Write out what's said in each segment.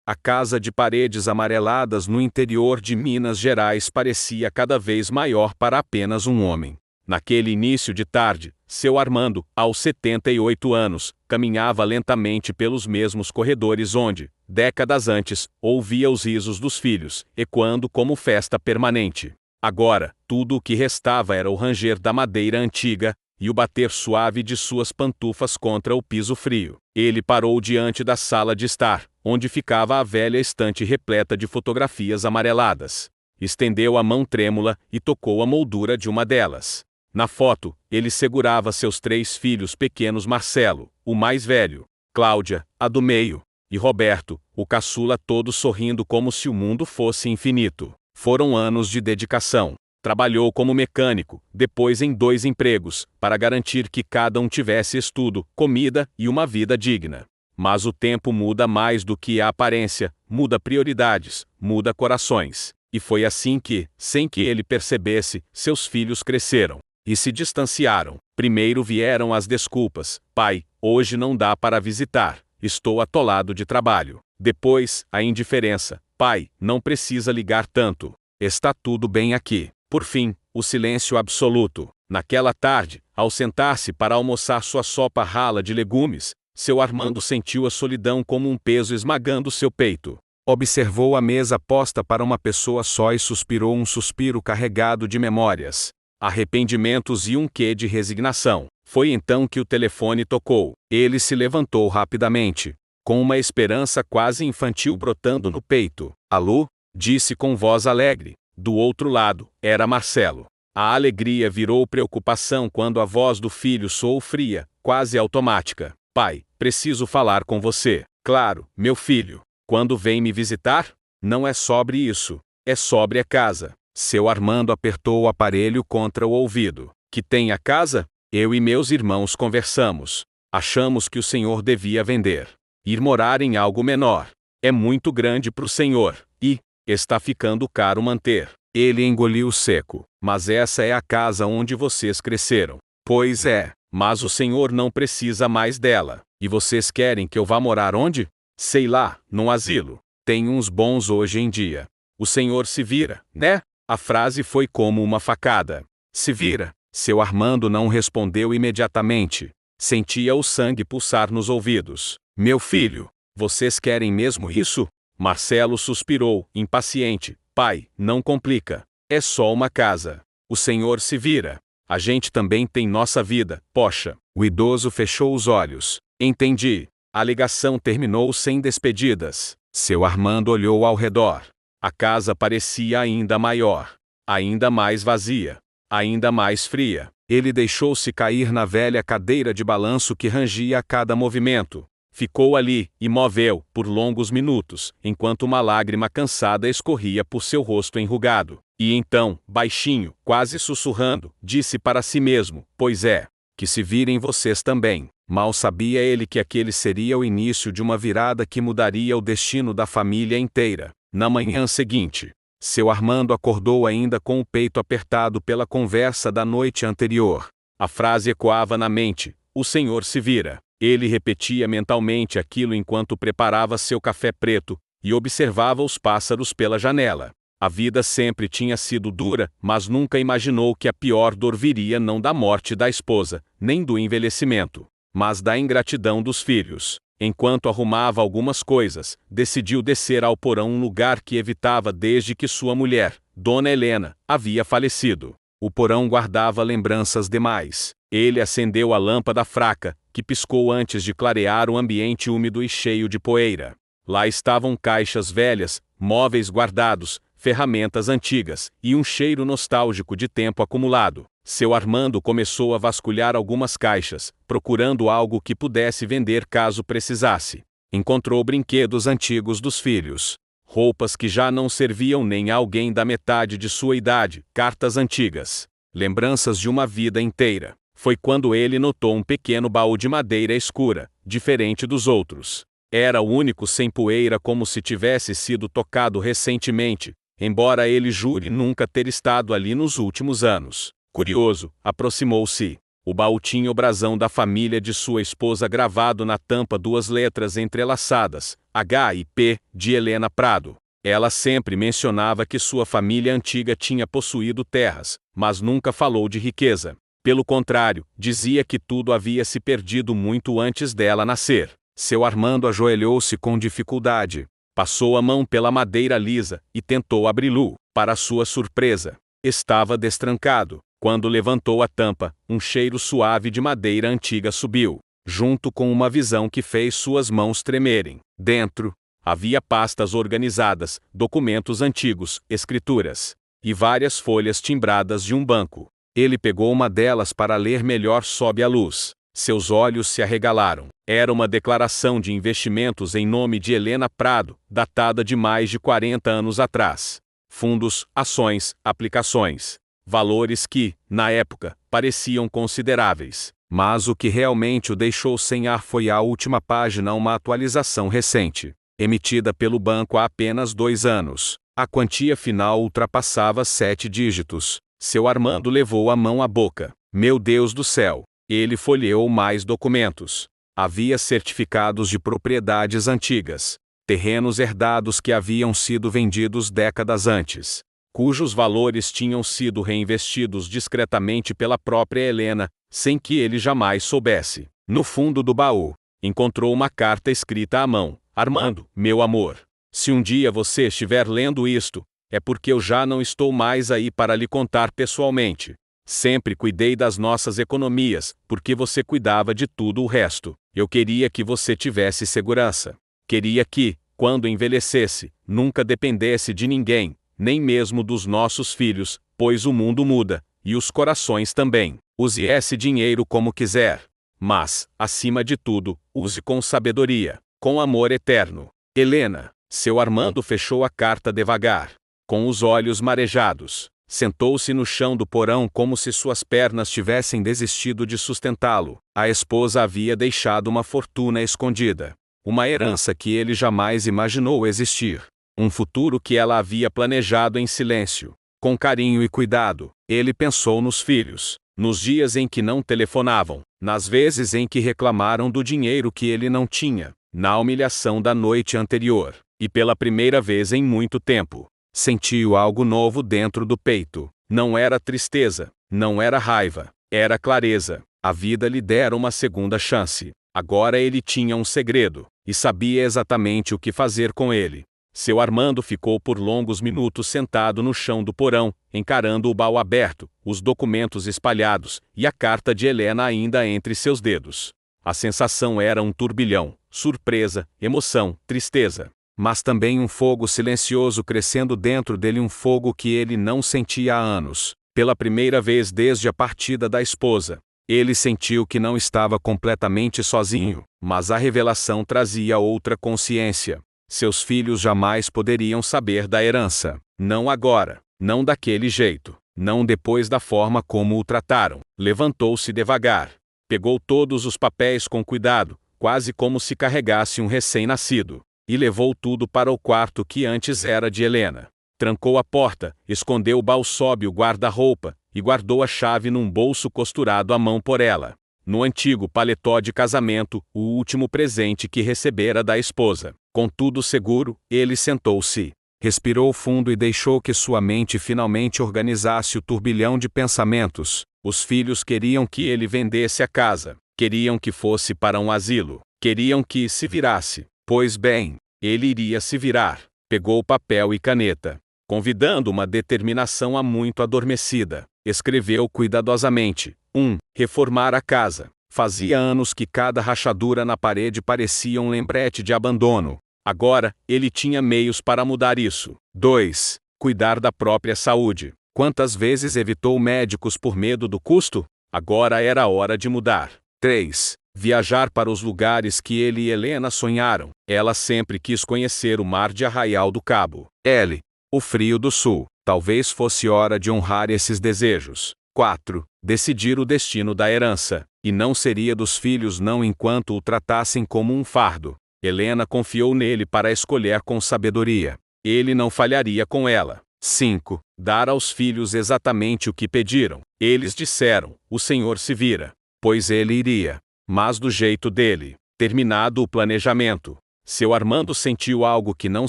A casa de paredes amareladas no interior de Minas Gerais parecia cada vez maior para apenas um homem. Naquele início de tarde, seu Armando, aos 78 anos, caminhava lentamente pelos mesmos corredores onde, décadas antes, ouvia os risos dos filhos, ecoando como festa permanente. Agora, tudo o que restava era o ranger da madeira antiga e o bater suave de suas pantufas contra o piso frio. Ele parou diante da sala de estar, onde ficava a velha estante repleta de fotografias amareladas. Estendeu a mão trêmula e tocou a moldura de uma delas. Na foto, ele segurava seus 3 filhos pequenos: Marcelo, o mais velho, Cláudia, a do meio, e Roberto, o caçula, todos sorrindo como se o mundo fosse infinito. Foram anos de dedicação. Trabalhou como mecânico, depois em 2 empregos, para garantir que cada um tivesse estudo, comida e uma vida digna. Mas o tempo muda mais do que a aparência, muda prioridades, muda corações. E foi assim que, sem que ele percebesse, seus filhos cresceram e se distanciaram. Primeiro vieram as desculpas: pai, hoje não dá para visitar, estou atolado de trabalho. Depois, a indiferença: pai, não precisa ligar tanto, está tudo bem aqui. Por fim, o silêncio absoluto. Naquela tarde, ao sentar-se para almoçar sua sopa rala de legumes, seu Armando sentiu a solidão como um peso esmagando seu peito. Observou a mesa posta para uma pessoa só e suspirou um suspiro carregado de memórias, arrependimentos e um quê de resignação. Foi então que o telefone tocou. Ele se levantou rapidamente, com uma esperança quase infantil brotando no peito. Alô? Disse com voz alegre. Do outro lado, era Marcelo. A alegria virou preocupação quando a voz do filho soou fria, quase automática. Pai, preciso falar com você. Claro, meu filho. Quando vem me visitar? Não é sobre isso. É sobre a casa. Seu Armando apertou o aparelho contra o ouvido. Que tem a casa? Eu e meus irmãos conversamos. Achamos que o senhor devia vender. Ir morar em algo menor. É muito grande para o senhor. E está ficando caro manter. Ele engoliu seco. Mas essa é a casa onde vocês cresceram. Pois é, mas o senhor não precisa mais dela. E vocês querem que eu vá morar onde? Sei lá, num asilo. Tem uns bons hoje em dia. O senhor se vira, né? A frase foi como uma facada. Se vira. Seu Armando não respondeu imediatamente. Sentia o sangue pulsar nos ouvidos. Meu filho, vocês querem mesmo isso? Marcelo suspirou, impaciente. Pai, não complica. É só uma casa. O senhor se vira. A gente também tem nossa vida, poxa. O idoso fechou os olhos. Entendi. A ligação terminou sem despedidas. Seu Armando olhou ao redor. A casa parecia ainda maior, ainda mais vazia, ainda mais fria. Ele deixou-se cair na velha cadeira de balanço que rangia a cada movimento. Ficou ali, imóvel, por longos minutos, enquanto uma lágrima cansada escorria por seu rosto enrugado. E então, baixinho, quase sussurrando, disse para si mesmo: pois é, que se virem vocês também. Mal sabia ele que aquele seria o início de uma virada que mudaria o destino da família inteira. Na manhã seguinte, seu Armando acordou ainda com o peito apertado pela conversa da noite anterior. A frase ecoava na mente: o senhor se vira. Ele repetia mentalmente aquilo enquanto preparava seu café preto e observava os pássaros pela janela. A vida sempre tinha sido dura, mas nunca imaginou que a pior dor viria não da morte da esposa, nem do envelhecimento, mas da ingratidão dos filhos. Enquanto arrumava algumas coisas, decidiu descer ao porão, um lugar que evitava desde que sua mulher, Dona Helena, havia falecido. O porão guardava lembranças demais. Ele acendeu a lâmpada fraca, que piscou antes de clarear o ambiente úmido e cheio de poeira. Lá estavam caixas velhas, móveis guardados, ferramentas antigas, e um cheiro nostálgico de tempo acumulado. Seu Armando começou a vasculhar algumas caixas, procurando algo que pudesse vender caso precisasse. Encontrou brinquedos antigos dos filhos, roupas que já não serviam nem a alguém da metade de sua idade, cartas antigas, lembranças de uma vida inteira. Foi quando ele notou um pequeno baú de madeira escura, diferente dos outros. Era o único sem poeira, como se tivesse sido tocado recentemente, embora ele jure nunca ter estado ali nos últimos anos. Curioso, aproximou-se. O baú tinha o brasão da família de sua esposa gravado na tampa, duas letras entrelaçadas, H e P, de Helena Prado. Ela sempre mencionava que sua família antiga tinha possuído terras, mas nunca falou de riqueza. Pelo contrário, dizia que tudo havia se perdido muito antes dela nascer. Seu Armando ajoelhou-se com dificuldade. Passou a mão pela madeira lisa e tentou abri-lo. Para sua surpresa, estava destrancado. Quando levantou a tampa, um cheiro suave de madeira antiga subiu, junto com uma visão que fez suas mãos tremerem. Dentro, havia pastas organizadas, documentos antigos, escrituras e várias folhas timbradas de um banco. Ele pegou uma delas para ler melhor sob a luz. Seus olhos se arregalaram. Era uma declaração de investimentos em nome de Helena Prado, datada de mais de 40 anos atrás. Fundos, ações, aplicações. Valores que, na época, pareciam consideráveis. Mas o que realmente o deixou sem ar foi a última página, uma atualização recente, emitida pelo banco há apenas 2 anos. A quantia final ultrapassava 7 dígitos. Seu Armando levou a mão à boca. Meu Deus do céu! Ele folheou mais documentos. Havia certificados de propriedades antigas, terrenos herdados que haviam sido vendidos décadas antes, cujos valores tinham sido reinvestidos discretamente pela própria Helena, sem que ele jamais soubesse. No fundo do baú, encontrou uma carta escrita à mão. Armando, meu amor, se um dia você estiver lendo isto, é porque eu já não estou mais aí para lhe contar pessoalmente. Sempre cuidei das nossas economias, porque você cuidava de tudo o resto. Eu queria que você tivesse segurança. Queria que, quando envelhecesse, nunca dependesse de ninguém, nem mesmo dos nossos filhos, pois o mundo muda, e os corações também. Use esse dinheiro como quiser. Mas, acima de tudo, use com sabedoria, com amor eterno. Helena. Seu Armando fechou a carta devagar, com os olhos marejados. Sentou-se no chão do porão como se suas pernas tivessem desistido de sustentá-lo. A esposa havia deixado uma fortuna escondida. Uma herança que ele jamais imaginou existir. Um futuro que ela havia planejado em silêncio. Com carinho e cuidado, ele pensou nos filhos. Nos dias em que não telefonavam. Nas vezes em que reclamaram do dinheiro que ele não tinha. Na humilhação da noite anterior. E pela primeira vez em muito tempo, sentiu algo novo dentro do peito. Não era tristeza, não era raiva, era clareza. A vida lhe dera uma segunda chance. Agora ele tinha um segredo, e sabia exatamente o que fazer com ele. Seu Armando ficou por longos minutos sentado no chão do porão, encarando o baú aberto, os documentos espalhados, e a carta de Helena ainda entre seus dedos. A sensação era um turbilhão, surpresa, emoção, tristeza. Mas também um fogo silencioso crescendo dentro dele, um fogo que ele não sentia há anos. Pela primeira vez desde a partida da esposa, ele sentiu que não estava completamente sozinho, mas a revelação trazia outra consciência. Seus filhos jamais poderiam saber da herança. Não agora, não daquele jeito, não depois da forma como o trataram. Levantou-se devagar. Pegou todos os papéis com cuidado, quase como se carregasse um recém-nascido. E levou tudo para o quarto que antes era de Helena. Trancou a porta, escondeu o baú sob o guarda-roupa, e guardou a chave num bolso costurado à mão por ela. No antigo paletó de casamento, o último presente que recebera da esposa. Com tudo seguro, ele sentou-se. Respirou fundo e deixou que sua mente finalmente organizasse o turbilhão de pensamentos. Os filhos queriam que ele vendesse a casa. Queriam que fosse para um asilo. Queriam que se virasse. Pois bem, ele iria se virar. Pegou papel e caneta. Convidando uma determinação há muito adormecida, escreveu cuidadosamente. 1. Reformar a casa. Fazia anos que cada rachadura na parede parecia um lembrete de abandono. Agora, ele tinha meios para mudar isso. 2. Cuidar da própria saúde. Quantas vezes evitou médicos por medo do custo? Agora era a hora de mudar. 3. Viajar para os lugares que ele e Helena sonharam. Ela sempre quis conhecer o mar de Arraial do Cabo. Ele, o frio do sul. Talvez fosse hora de honrar esses desejos. 4. Decidir o destino da herança. E não seria dos filhos não enquanto o tratassem como um fardo. Helena confiou nele para escolher com sabedoria. Ele não falharia com ela. 5. Dar aos filhos exatamente o que pediram. Eles disseram: o Senhor se vira, pois ele iria. Mas do jeito dele. Terminado o planejamento, seu Armando sentiu algo que não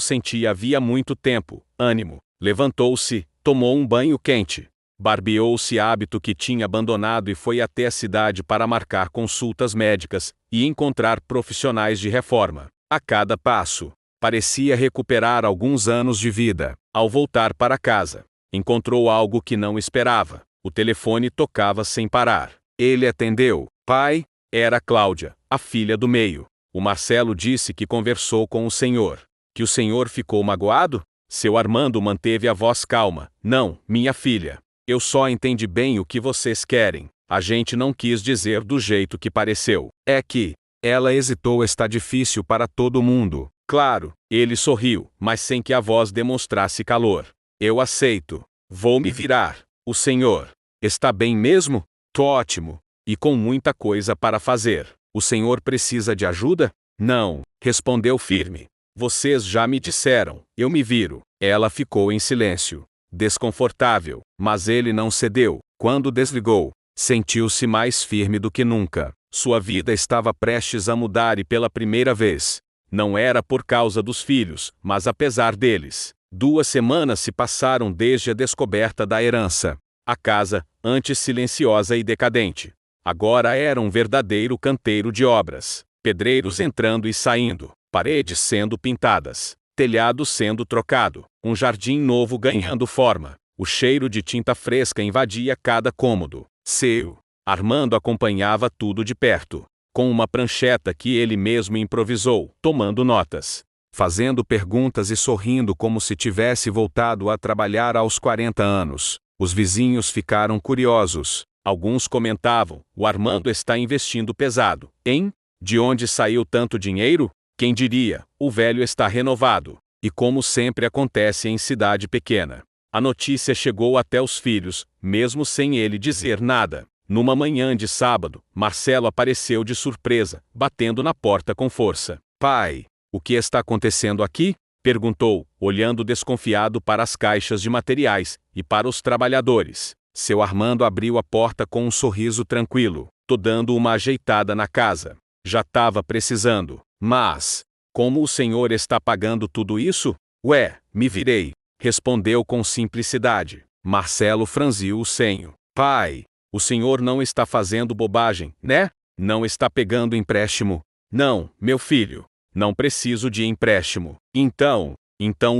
sentia havia muito tempo: ânimo. Levantou-se, tomou um banho quente, barbeou-se, hábito que tinha abandonado, e foi até a cidade para marcar consultas médicas e encontrar profissionais de reforma. A cada passo, parecia recuperar alguns anos de vida. Ao voltar para casa, encontrou algo que não esperava. O telefone tocava sem parar. Ele atendeu. Pai, era Cláudia, a filha do meio. O Marcelo disse que conversou com o senhor. Que o senhor ficou magoado? Seu Armando manteve a voz calma. Não, minha filha. Eu só entendi bem o que vocês querem. A gente não quis dizer do jeito que pareceu. É que ela hesitou. Está difícil para todo mundo. Claro, ele sorriu, mas sem que a voz demonstrasse calor. Eu aceito. Vou me virar. O senhor está bem mesmo? Tô ótimo. E com muita coisa para fazer. O senhor precisa de ajuda? Não, respondeu firme. Vocês já me disseram, eu me viro. Ela ficou em silêncio, desconfortável, mas ele não cedeu. Quando desligou, sentiu-se mais firme do que nunca. Sua vida estava prestes a mudar, e pela primeira vez. Não era por causa dos filhos, mas apesar deles. 2 semanas se passaram desde a descoberta da herança. A casa, antes silenciosa e decadente, agora era um verdadeiro canteiro de obras. Pedreiros entrando e saindo, paredes sendo pintadas, telhado sendo trocado, um jardim novo ganhando forma. O cheiro de tinta fresca invadia cada cômodo. Seu Armando acompanhava tudo de perto, com uma prancheta que ele mesmo improvisou, tomando notas, fazendo perguntas e sorrindo como se tivesse voltado a trabalhar aos 40 anos. Os vizinhos ficaram curiosos. Alguns comentavam: o Armando está investindo pesado. Hein? De onde saiu tanto dinheiro? Quem diria, o velho está renovado. E como sempre acontece em cidade pequena, a notícia chegou até os filhos, mesmo sem ele dizer nada. Numa manhã de sábado, Marcelo apareceu de surpresa, batendo na porta com força. Pai, o que está acontecendo aqui? Perguntou, olhando desconfiado para as caixas de materiais e para os trabalhadores. Seu Armando abriu a porta com um sorriso tranquilo. Tô dando uma ajeitada na casa. Já estava precisando. Mas, como o senhor está pagando tudo isso? Ué, me virei. Respondeu com simplicidade. Marcelo franziu o senho. Pai, o senhor não está fazendo bobagem, né? Não está pegando empréstimo? Não, meu filho. Não preciso de empréstimo. Então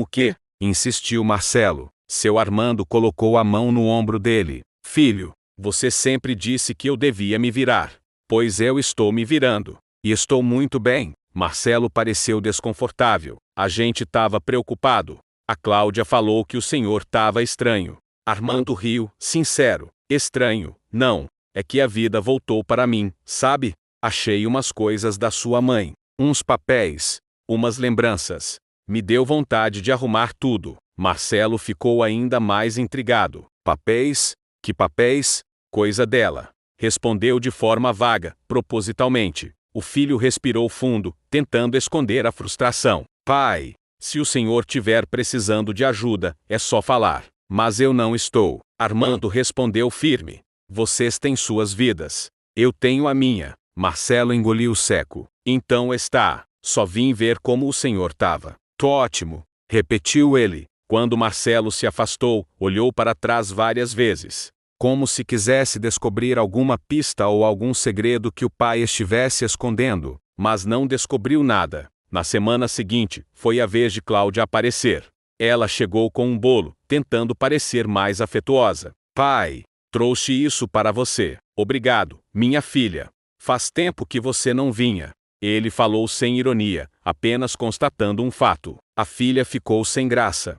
o quê? Insistiu Marcelo. Seu Armando colocou a mão no ombro dele. Filho, você sempre disse que eu devia me virar. Pois eu estou me virando. E estou muito bem. Marcelo pareceu desconfortável. A gente estava preocupado. A Cláudia falou que o senhor estava estranho. Armando riu, sincero. Estranho, não. É que a vida voltou para mim, sabe? Achei umas coisas da sua mãe. Uns papéis. Umas lembranças. Me deu vontade de arrumar tudo. Marcelo ficou ainda mais intrigado. Papéis? Que papéis? Coisa dela. Respondeu de forma vaga, propositalmente. O filho respirou fundo, tentando esconder a frustração. Pai, se o senhor tiver precisando de ajuda, é só falar. Mas eu não estou. Armando respondeu firme. Vocês têm suas vidas. Eu tenho a minha. Marcelo engoliu seco. Então está. Só vim ver como o senhor estava. Tô ótimo, repetiu ele. Quando Marcelo se afastou, olhou para trás várias vezes, como se quisesse descobrir alguma pista ou algum segredo que o pai estivesse escondendo, mas não descobriu nada. Na semana seguinte, foi a vez de Cláudia aparecer. Ela chegou com um bolo, tentando parecer mais afetuosa. Pai, trouxe isso para você. Obrigado, minha filha. Faz tempo que você não vinha. Ele falou sem ironia, apenas constatando um fato. A filha ficou sem graça.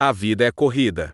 A vida é corrida.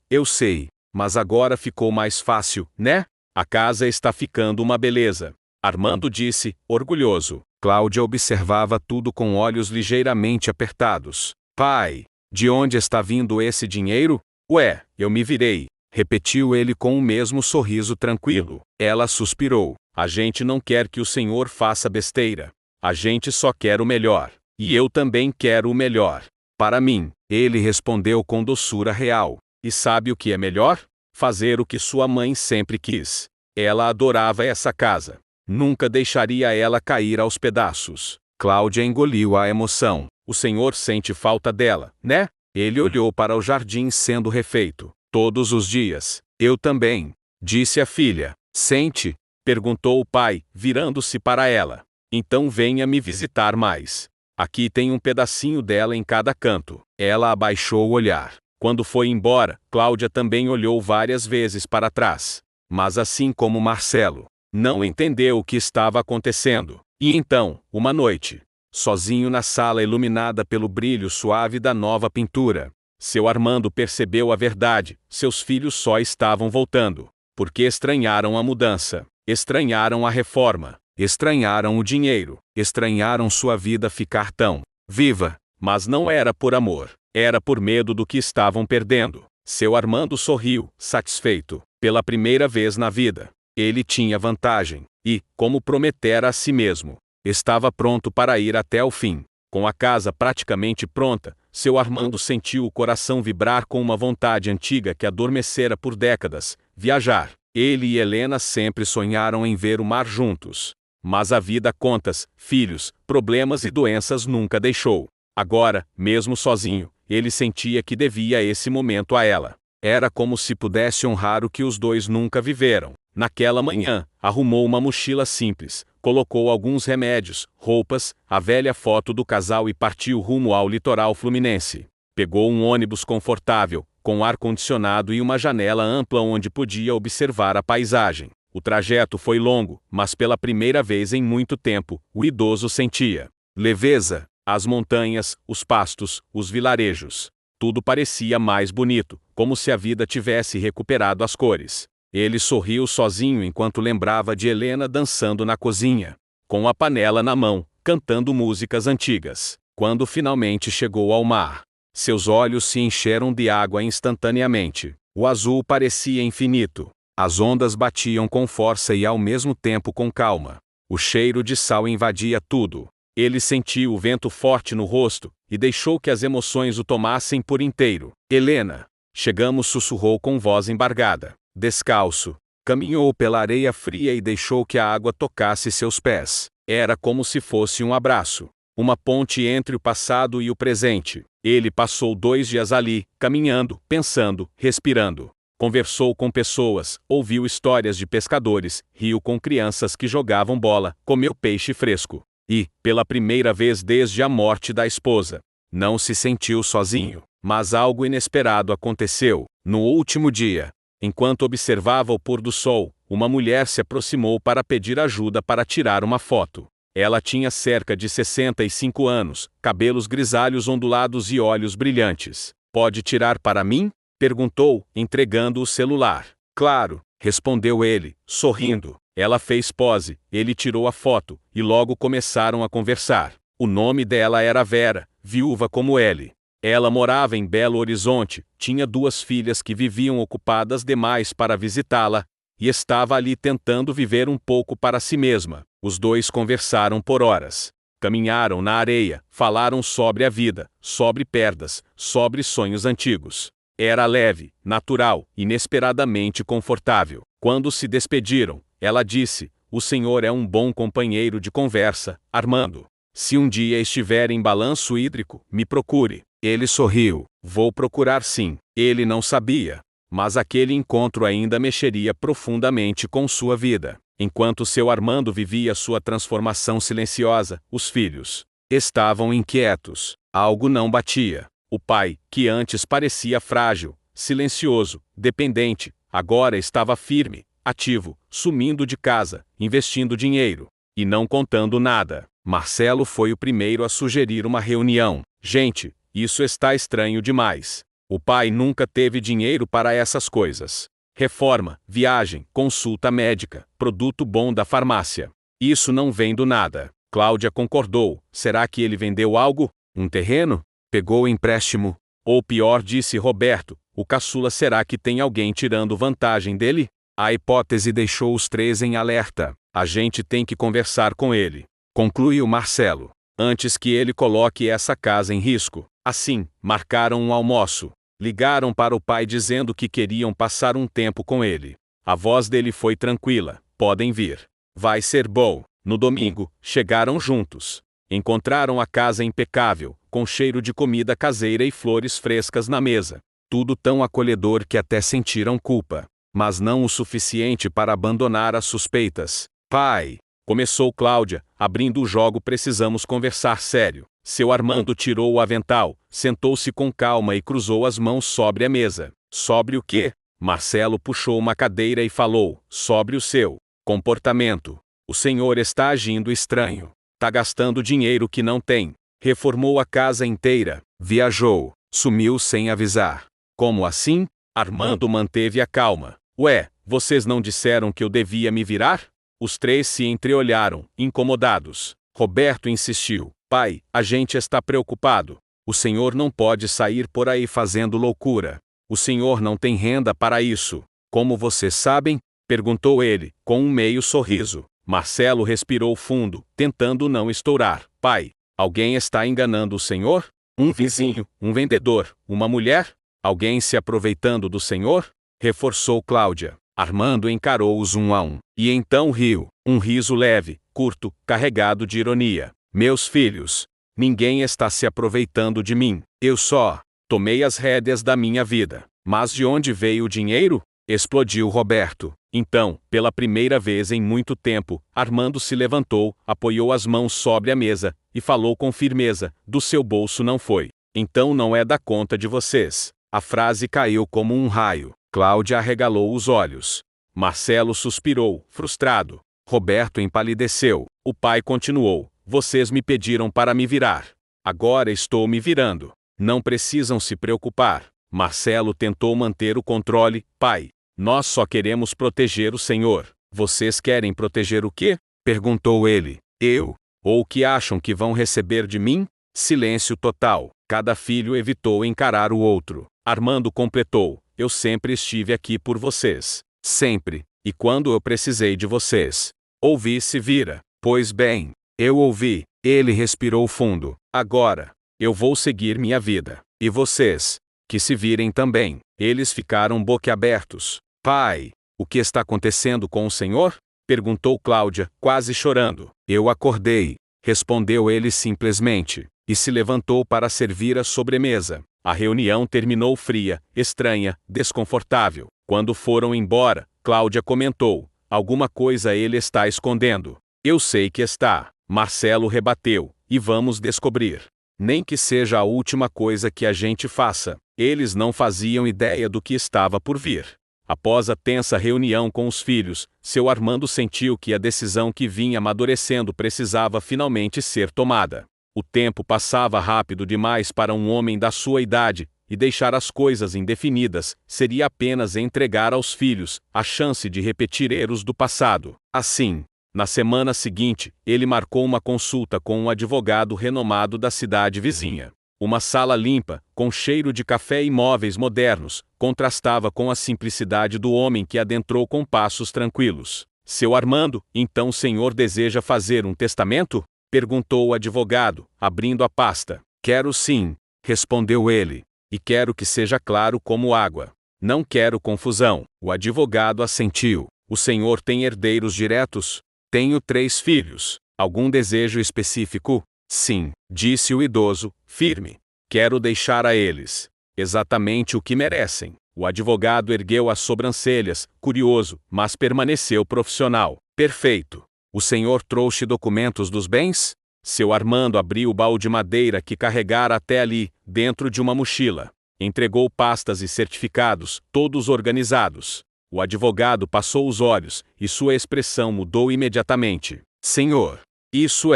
Eu sei. Mas agora ficou mais fácil, né? A casa está ficando uma beleza. Armando disse, orgulhoso. Cláudia observava tudo com olhos ligeiramente apertados. Pai, de onde está vindo esse dinheiro? Ué, eu me virei. Repetiu ele com o mesmo sorriso tranquilo. Ela suspirou. A gente não quer que o senhor faça besteira. A gente só quer o melhor. E eu também quero o melhor. Para mim, ele respondeu com doçura real. E sabe o que é melhor? Fazer o que sua mãe sempre quis. Ela adorava essa casa. Nunca deixaria ela cair aos pedaços. Cláudia engoliu a emoção. O senhor sente falta dela, né? Ele olhou para o jardim sendo refeito. Todos os dias. Eu também, disse a filha. Sente? Perguntou o pai, virando-se para ela. Então venha me visitar mais. Aqui tem um pedacinho dela em cada canto. Ela abaixou o olhar. Quando foi embora, Cláudia também olhou várias vezes para trás. Mas assim como Marcelo, não entendeu o que estava acontecendo. E então, uma noite, sozinho na sala iluminada pelo brilho suave da nova pintura, seu Armando percebeu a verdade: seus filhos só estavam voltando porque estranharam a mudança, estranharam a reforma, estranharam o dinheiro, estranharam sua vida ficar tão viva. Mas não era por amor, era por medo do que estavam perdendo. Seu Armando sorriu, satisfeito. Pela primeira vez na vida, ele tinha vantagem, e, como prometera a si mesmo, estava pronto para ir até o fim. Com a casa praticamente pronta, seu Armando sentiu o coração vibrar com uma vontade antiga que adormecera por décadas: viajar. Ele e Helena sempre sonharam em ver o mar juntos. Mas a vida, contas, filhos, problemas e doenças nunca deixou. Agora, mesmo sozinho, ele sentia que devia esse momento a ela. Era como se pudesse honrar o que os dois nunca viveram. Naquela manhã, arrumou uma mochila simples, colocou alguns remédios, roupas, a velha foto do casal e partiu rumo ao litoral fluminense. Pegou um ônibus confortável, com ar-condicionado e uma janela ampla onde podia observar a paisagem. O trajeto foi longo, mas pela primeira vez em muito tempo, o idoso sentia leveza. As montanhas, os pastos, os vilarejos. Tudo parecia mais bonito, como se a vida tivesse recuperado as cores. Ele sorriu sozinho enquanto lembrava de Helena dançando na cozinha, com a panela na mão, cantando músicas antigas. Quando finalmente chegou ao mar, seus olhos se encheram de água instantaneamente. O azul parecia infinito. As ondas batiam com força e ao mesmo tempo com calma. O cheiro de sal invadia tudo. Ele sentiu o vento forte no rosto, e deixou que as emoções o tomassem por inteiro. Helena, chegamos, sussurrou com voz embargada. Descalço, caminhou pela areia fria e deixou que a água tocasse seus pés. Era como se fosse um abraço, uma ponte entre o passado e o presente. Ele passou 2 dias ali, caminhando, pensando, respirando. Conversou com pessoas, ouviu histórias de pescadores, riu com crianças que jogavam bola, comeu peixe fresco. E, pela primeira vez desde a morte da esposa, não se sentiu sozinho. Mas algo inesperado aconteceu. No último dia, enquanto observava o pôr do sol, uma mulher se aproximou para pedir ajuda para tirar uma foto. Ela tinha cerca de 65 anos, cabelos grisalhos ondulados e olhos brilhantes. Pode tirar para mim? Perguntou, entregando o celular. Claro, respondeu ele, sorrindo. Ela fez pose, ele tirou a foto, e logo começaram a conversar. O nome dela era Vera, viúva como ele. Ela morava em Belo Horizonte, tinha 2 filhas que viviam ocupadas demais para visitá-la, e estava ali tentando viver um pouco para si mesma. Os dois conversaram por horas. Caminharam na areia, falaram sobre a vida, sobre perdas, sobre sonhos antigos. Era leve, natural, inesperadamente confortável. Quando se despediram, ela disse: o senhor é um bom companheiro de conversa, Armando. Se um dia estiver em balanço hídrico, me procure. Ele sorriu. Vou procurar sim. Ele não sabia. Mas aquele encontro ainda mexeria profundamente com sua vida. Enquanto seu Armando vivia sua transformação silenciosa, os filhos estavam inquietos. Algo não batia. O pai, que antes parecia frágil, silencioso, dependente, agora estava firme, ativo, sumindo de casa, investindo dinheiro e não contando nada. Marcelo foi o primeiro a sugerir uma reunião. Gente, isso está estranho demais. O pai nunca teve dinheiro para essas coisas. Reforma, viagem, consulta médica, produto bom da farmácia. Isso não vem do nada. Cláudia concordou. Será que ele vendeu algo? Um terreno? Pegou empréstimo? Ou pior, disse Roberto, o caçula, será que tem alguém tirando vantagem dele? A hipótese deixou os 3 em alerta. A gente tem que conversar com ele, concluiu Marcelo, antes que ele coloque essa casa em risco. Assim, marcaram um almoço. Ligaram para o pai dizendo que queriam passar um tempo com ele. A voz dele foi tranquila: podem vir. Vai ser bom. No domingo, chegaram juntos. Encontraram a casa impecável, com cheiro de comida caseira e flores frescas na mesa. Tudo tão acolhedor que até sentiram culpa. Mas não o suficiente para abandonar as suspeitas. Pai, começou Cláudia, abrindo o jogo. Precisamos conversar sério. Seu Armando tirou o avental, sentou-se com calma e cruzou as mãos sobre a mesa. Sobre o quê? Marcelo puxou uma cadeira e falou: sobre o seu comportamento. O senhor está agindo estranho. Tá gastando dinheiro que não tem. Reformou a casa inteira. Viajou. Sumiu sem avisar. Como assim? Armando manteve a calma. Ué, vocês não disseram que eu devia me virar? Os três se entreolharam, incomodados. Roberto insistiu. Pai, a gente está preocupado. O senhor não pode sair por aí fazendo loucura. O senhor não tem renda para isso. Como vocês sabem? Perguntou ele, com um meio sorriso. Marcelo respirou fundo, tentando não estourar. Pai, alguém está enganando o senhor? Um vizinho, um vendedor, uma mulher? Alguém se aproveitando do senhor? Reforçou Cláudia. Armando encarou-os um a um. E então riu. Um riso leve, curto, carregado de ironia. Meus filhos, ninguém está se aproveitando de mim. Eu só tomei as rédeas da minha vida. Mas de onde veio o dinheiro? Explodiu Roberto. Então, pela primeira vez em muito tempo, Armando se levantou, apoiou as mãos sobre a mesa, e falou com firmeza: do seu bolso não foi. Então não é da conta de vocês. A frase caiu como um raio. Cláudia arregalou os olhos. Marcelo suspirou, frustrado. Roberto empalideceu. O pai continuou: vocês me pediram para me virar. Agora estou me virando. Não precisam se preocupar. Marcelo tentou manter o controle. Pai, nós só queremos proteger o senhor. Vocês querem proteger o quê? Perguntou ele. Eu? Ou o que acham que vão receber de mim? Silêncio total. Cada filho evitou encarar o outro. Armando completou: eu sempre estive aqui por vocês. Sempre. E quando eu precisei de vocês, ouvi se vira. Pois bem, eu ouvi. Ele respirou fundo. Agora, eu vou seguir minha vida. E vocês? Que se virem também. Eles ficaram boquiabertos. Pai, o que está acontecendo com o senhor? Perguntou Cláudia, quase chorando. Eu acordei, respondeu ele simplesmente, e se levantou para servir a sobremesa. A reunião terminou fria, estranha, desconfortável. Quando foram embora, Cláudia comentou: alguma coisa ele está escondendo. Eu sei que está. Marcelo rebateu: e vamos descobrir. Nem que seja a última coisa que a gente faça. Eles não faziam ideia do que estava por vir. Após a tensa reunião com os filhos, seu Armando sentiu que a decisão que vinha amadurecendo precisava finalmente ser tomada. O tempo passava rápido demais para um homem da sua idade, e deixar as coisas indefinidas seria apenas entregar aos filhos a chance de repetir erros do passado. Assim, na semana seguinte, ele marcou uma consulta com um advogado renomado da cidade vizinha. Uma sala limpa, com cheiro de café e móveis modernos, contrastava com a simplicidade do homem que adentrou com passos tranquilos. Seu Armando, então o senhor deseja fazer um testamento? Perguntou o advogado, abrindo a pasta. Quero sim, respondeu ele. E quero que seja claro como água. Não quero confusão. O advogado assentiu. O senhor tem herdeiros diretos? Tenho 3 filhos. Algum desejo específico? Sim, disse o idoso, firme. Quero deixar a eles exatamente o que merecem. O advogado ergueu as sobrancelhas, curioso, mas permaneceu profissional. Perfeito. O senhor trouxe documentos dos bens? Seu Armando abriu o baú de madeira que carregara até ali, dentro de uma mochila. Entregou pastas e certificados, todos organizados. O advogado passou os olhos, e sua expressão mudou imediatamente. Senhor, isso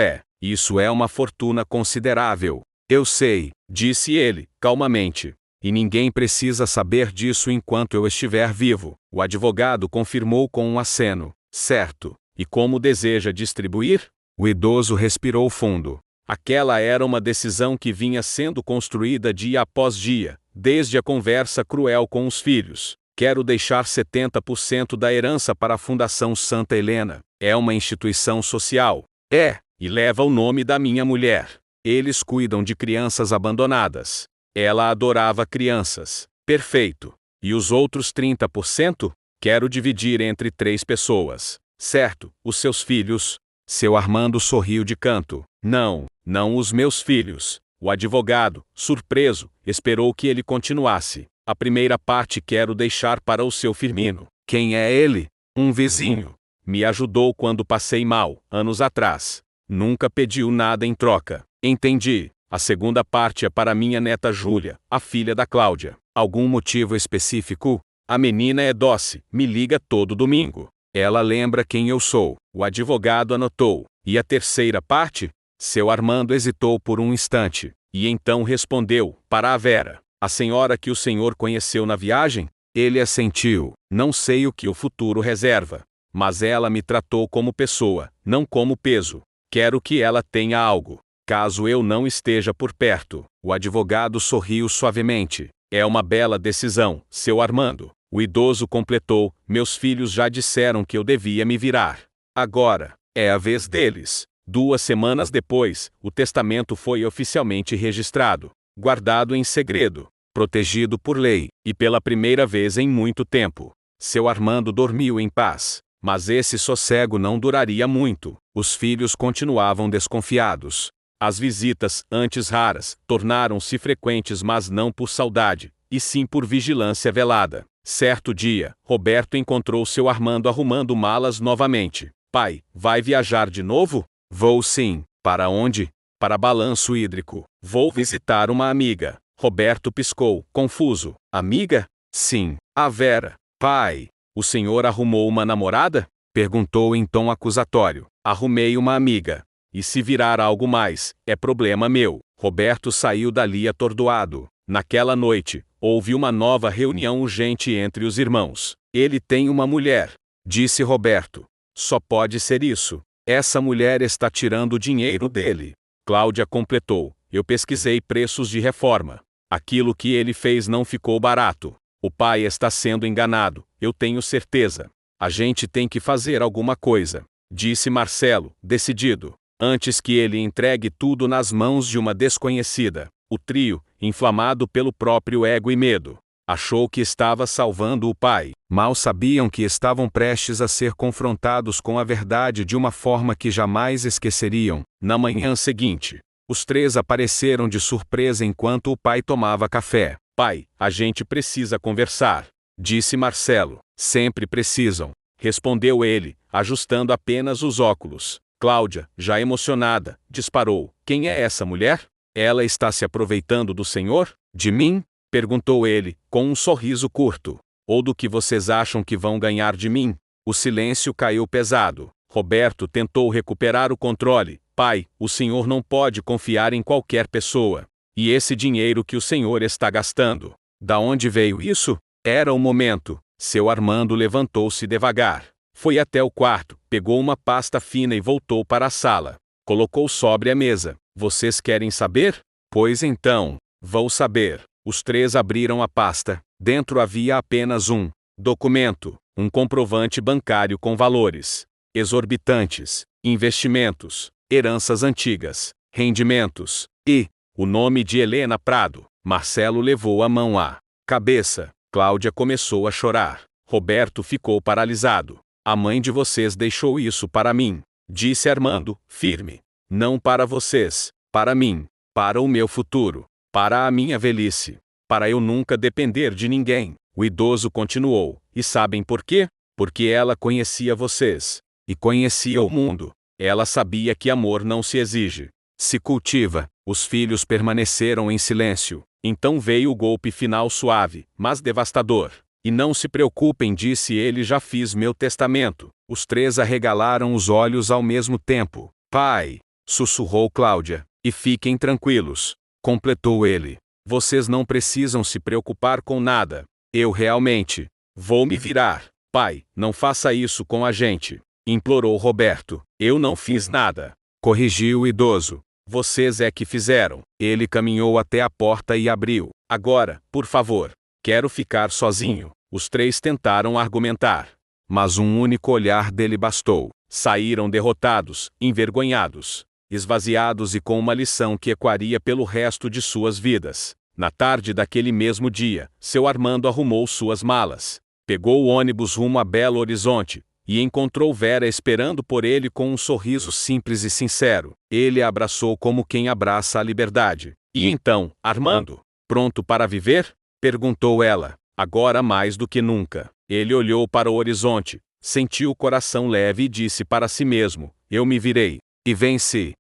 é uma fortuna considerável. Eu sei, disse ele, calmamente. E ninguém precisa saber disso enquanto eu estiver vivo. O advogado confirmou com um aceno. Certo. E como deseja distribuir? O idoso respirou fundo. Aquela era uma decisão que vinha sendo construída dia após dia, desde a conversa cruel com os filhos. Quero deixar 70% da herança para a Fundação Santa Helena. É uma instituição social. É, e leva o nome da minha mulher. Eles cuidam de crianças abandonadas. Ela adorava crianças. Perfeito. E os outros 30%? Quero dividir entre 3 pessoas. Certo, os seus filhos. Seu Armando sorriu de canto. Não, não os meus filhos. O advogado, surpreso, esperou que ele continuasse. A primeira parte quero deixar para o seu Firmino. Quem é ele? Um vizinho. Me ajudou quando passei mal, anos atrás. Nunca pediu nada em troca. Entendi. A segunda parte é para minha neta Júlia, a filha da Cláudia. Algum motivo específico? A menina é doce, me liga todo domingo. Ela lembra quem eu sou. O advogado anotou. E a terceira parte? Seu Armando hesitou por um instante. E então respondeu, para a Vera. A senhora que o senhor conheceu na viagem? Ele assentiu. Não sei o que o futuro reserva. Mas ela me tratou como pessoa, não como peso. Quero que ela tenha algo. Caso eu não esteja por perto. O advogado sorriu suavemente. É uma bela decisão, seu Armando. O idoso completou, meus filhos já disseram que eu devia me virar. Agora, é a vez deles. 2 semanas depois, o testamento foi oficialmente registrado, guardado em segredo, protegido por lei, e pela primeira vez em muito tempo. Seu Armando dormiu em paz. Mas esse sossego não duraria muito. Os filhos continuavam desconfiados. As visitas, antes raras, tornaram-se frequentes, mas não por saudade, e sim por vigilância velada. Certo dia, Roberto encontrou seu Armando arrumando malas novamente. Pai, vai viajar de novo? Vou sim. Para onde? Para Balanço Hídrico. Vou visitar uma amiga. Roberto piscou, confuso. Amiga? Sim, a Vera. Pai, o senhor arrumou uma namorada? Perguntou em tom acusatório. Arrumei uma amiga. E se virar algo mais, é problema meu. Roberto saiu dali atordoado. Naquela noite, houve uma nova reunião urgente entre os irmãos. Ele tem uma mulher, disse Roberto. Só pode ser isso. Essa mulher está tirando o dinheiro dele. Cláudia completou. Eu pesquisei preços de reforma. Aquilo que ele fez não ficou barato. O pai está sendo enganado, eu tenho certeza. A gente tem que fazer alguma coisa, disse Marcelo, decidido. Antes que ele entregue tudo nas mãos de uma desconhecida. O trio, inflamado pelo próprio ego e medo, achou que estava salvando o pai. Mal sabiam que estavam prestes a ser confrontados com a verdade de uma forma que jamais esqueceriam. Na manhã seguinte, os 3 apareceram de surpresa enquanto o pai tomava café. Pai, a gente precisa conversar, disse Marcelo. Sempre precisam, respondeu ele, ajustando apenas os óculos. Cláudia, já emocionada, disparou. Quem é essa mulher? Ela está se aproveitando do senhor? De mim? Perguntou ele, com um sorriso curto. Ou do que vocês acham que vão ganhar de mim? O silêncio caiu pesado. Roberto tentou recuperar o controle. Pai, o senhor não pode confiar em qualquer pessoa. E esse dinheiro que o senhor está gastando? Da onde veio isso? Era o momento. Seu Armando levantou-se devagar. Foi até o quarto, pegou uma pasta fina e voltou para a sala. Colocou sobre a mesa. Vocês querem saber? Pois então, vou saber. Os 3 abriram a pasta. Dentro havia apenas um documento, um comprovante bancário com valores exorbitantes, investimentos, heranças antigas, rendimentos, e o nome de Helena Prado. Marcelo levou a mão à cabeça. Cláudia começou a chorar. Roberto ficou paralisado. A mãe de vocês deixou isso para mim, disse Armando, firme. Não para vocês, para mim, para o meu futuro, para a minha velhice, para eu nunca depender de ninguém. O idoso continuou. E sabem por quê? Porque ela conhecia vocês. E conhecia o mundo. Ela sabia que amor não se exige, se cultiva. Os filhos permaneceram em silêncio. Então veio o golpe final suave, mas devastador. E não se preocupem, disse ele, já fiz meu testamento. Os 3 arregalaram os olhos ao mesmo tempo. Pai, sussurrou Cláudia. E fiquem tranquilos, completou ele. Vocês não precisam se preocupar com nada. Eu realmente vou me virar. Pai, não faça isso com a gente, implorou Roberto. Eu não fiz nada, corrigiu o idoso. Vocês é que fizeram. Ele caminhou até a porta e abriu. Agora, por favor, quero ficar sozinho. Os 3 tentaram argumentar, mas um único olhar dele bastou. Saíram derrotados, envergonhados. esvaziados e com uma lição que ecoaria pelo resto de suas vidas. Na tarde daquele mesmo dia, seu Armando arrumou suas malas, pegou o ônibus rumo a Belo Horizonte, e encontrou Vera esperando por ele com um sorriso simples e sincero. Ele a abraçou como quem abraça a liberdade. E então, Armando, pronto para viver? Perguntou ela, agora mais do que nunca. Ele olhou para o horizonte, sentiu o coração leve e disse para si mesmo, eu me virei. E venci.